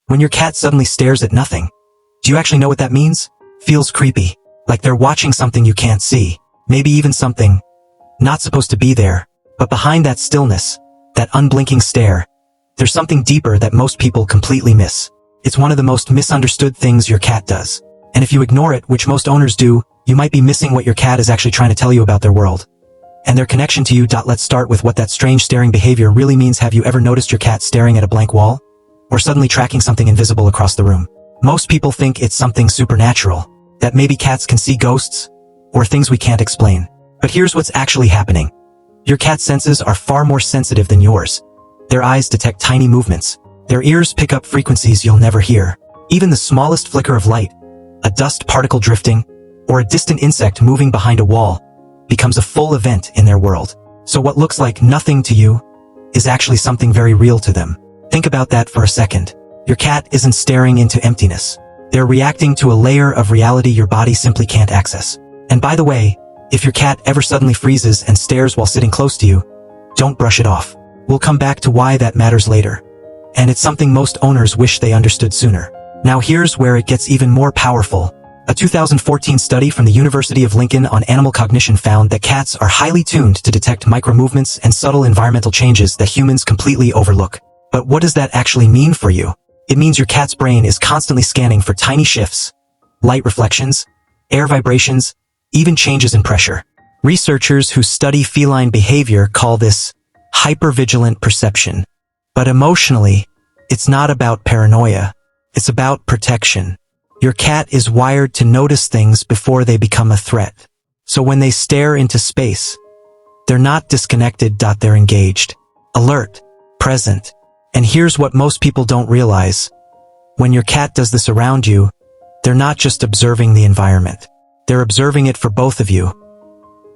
When your cat suddenly stares at nothing, do you actually know what that means? Feels creepy, like they're watching something you can't see, maybe even something not supposed to be there. But behind that stillness, that unblinking stare, there's something deeper that most people completely miss. It's one of the most misunderstood things your cat does. And if you ignore it, which most owners do, you might be missing what your cat is actually trying to tell you about their world and their connection to you. Let's start with what that strange staring behavior really means. Have you ever noticed your cat staring at a blank wall? Or suddenly tracking something invisible across the room? Most people think it's something supernatural, that maybe cats can see ghosts or things we can't explain. But here's what's actually happening. Your cat's senses are far more sensitive than yours. Their eyes detect tiny movements. Their ears pick up frequencies you'll never hear. Even the smallest flicker of light, a dust particle drifting, or a distant insect moving behind a wall, becomes a full event in their world. So what looks like nothing to you is actually something very real to them. Think about that for a second. Your cat isn't staring into emptiness. They're reacting to a layer of reality your body simply can't access. And by the way, if your cat ever suddenly freezes and stares while sitting close to you, don't brush it off. We'll come back to why that matters later. And it's something most owners wish they understood sooner. Now here's where it gets even more powerful. A 2014 study from the University of Lincoln on animal cognition found that cats are highly tuned to detect micro-movements and subtle environmental changes that humans completely overlook. But what does that actually mean for you? It means your cat's brain is constantly scanning for tiny shifts, light reflections, air vibrations, even changes in pressure. Researchers who study feline behavior call this hypervigilant perception. But emotionally, it's not about paranoia. It's about protection. Your cat is wired to notice things before they become a threat. So when they stare into space, they're not disconnected. They're engaged, alert, present. And here's what most people don't realize. When your cat does this around you, they're not just observing the environment. They're observing it for both of you.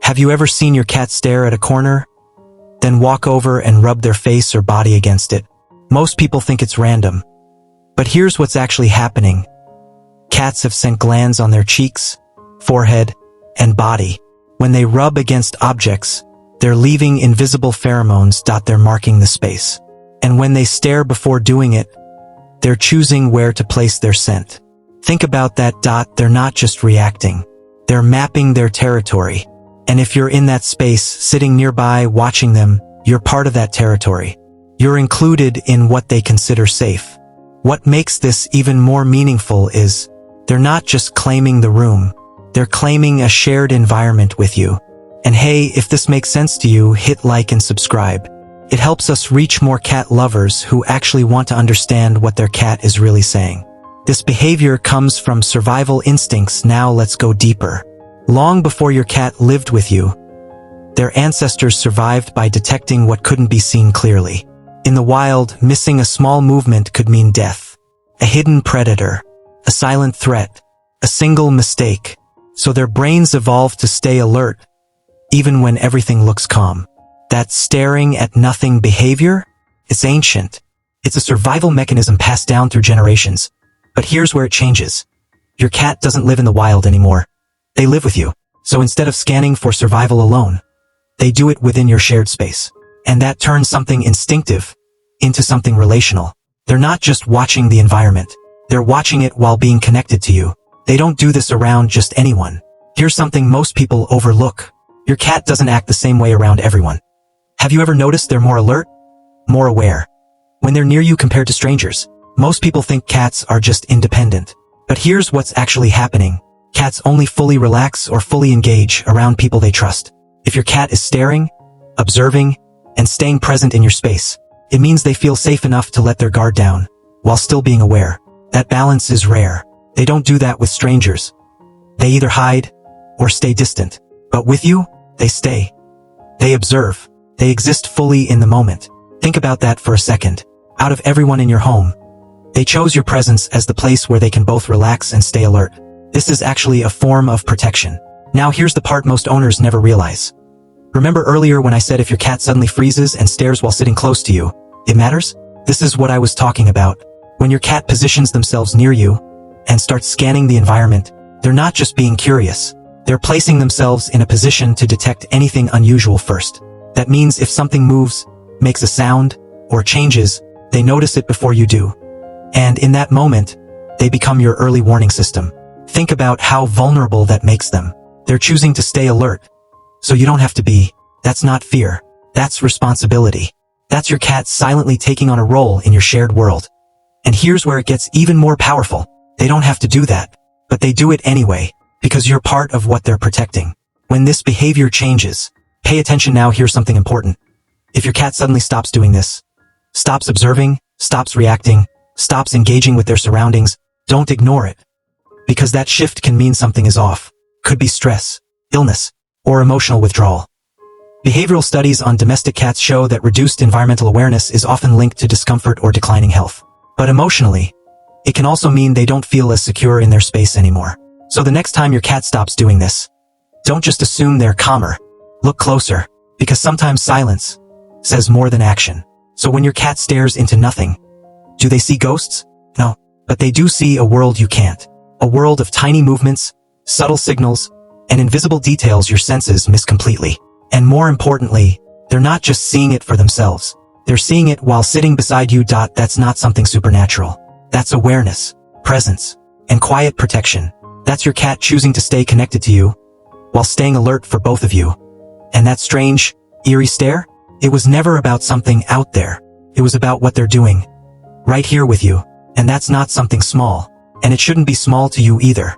Have you ever seen your cat stare at a corner, then walk over and rub their face or body against it? Most people think it's random. But here's what's actually happening. Cats have scent glands on their cheeks, forehead, and body. When they rub against objects, they're leaving invisible pheromones. They're marking the space. And when they stare before doing it, they're choosing where to place their scent. Think about that. They're not just reacting. They're mapping their territory. And if you're in that space, sitting nearby, watching them, you're part of that territory. You're included in what they consider safe. What makes this even more meaningful is they're not just claiming the room. They're claiming a shared environment with you. And hey, if this makes sense to you, hit like and subscribe. It helps us reach more cat lovers who actually want to understand what their cat is really saying. This behavior comes from survival instincts. Now let's go deeper. Long before your cat lived with you, their ancestors survived by detecting what couldn't be seen clearly. In the wild, missing a small movement could mean death, a hidden predator, a silent threat, a single mistake. So their brains evolved to stay alert, even when everything looks calm. That staring at nothing behavior? It's ancient. It's a survival mechanism passed down through generations. But here's where it changes. Your cat doesn't live in the wild anymore. They live with you. So instead of scanning for survival alone, they do it within your shared space. And that turns something instinctive into something relational. They're not just watching the environment. They're watching it while being connected to you. They don't do this around just anyone. Here's something most people overlook. Your cat doesn't act the same way around everyone. Have you ever noticed they're more alert, more aware when they're near you compared to strangers? Most people think cats are just independent. But here's what's actually happening. Cats only fully relax or fully engage around people they trust. If your cat is staring, observing, and staying present in your space, it means they feel safe enough to let their guard down while still being aware. That balance is rare. They don't do that with strangers. They either hide or stay distant. But with you, they stay. They observe. They exist fully in the moment. Think about that for a second. Out of everyone in your home, they chose your presence as the place where they can both relax and stay alert. This is actually a form of protection. Now here's the part most owners never realize. Remember earlier when I said if your cat suddenly freezes and stares while sitting close to you, it matters? This is what I was talking about. When your cat positions themselves near you and starts scanning the environment, they're not just being curious. They're placing themselves in a position to detect anything unusual first. That means if something moves, makes a sound, or changes, they notice it before you do. And in that moment, they become your early warning system. Think about how vulnerable that makes them. They're choosing to stay alert. So you don't have to be. That's not fear. That's responsibility. That's your cat silently taking on a role in your shared world. And here's where it gets even more powerful. They don't have to do that, but they do it anyway, because you're part of what they're protecting. When this behavior changes, pay attention now. Here's something important. If your cat suddenly stops doing this, stops observing, stops reacting, stops engaging with their surroundings, don't ignore it. Because that shift can mean something is off. Could be stress, illness, or emotional withdrawal. Behavioral studies on domestic cats show that reduced environmental awareness is often linked to discomfort or declining health. But emotionally, it can also mean they don't feel as secure in their space anymore. So the next time your cat stops doing this, don't just assume they're calmer. Look closer, because sometimes silence says more than action. So when your cat stares into nothing, do they see ghosts? No, but they do see a world you can't. A world of tiny movements, subtle signals, and invisible details your senses miss completely. And more importantly, they're not just seeing it for themselves. They're seeing it while sitting beside you. That's not something supernatural. That's awareness, presence, and quiet protection. That's your cat choosing to stay connected to you, while staying alert for both of you. And that strange, eerie stare? It was never about something out there. It was about what they're doing, right here with you. And that's not something small. And it shouldn't be small to you either.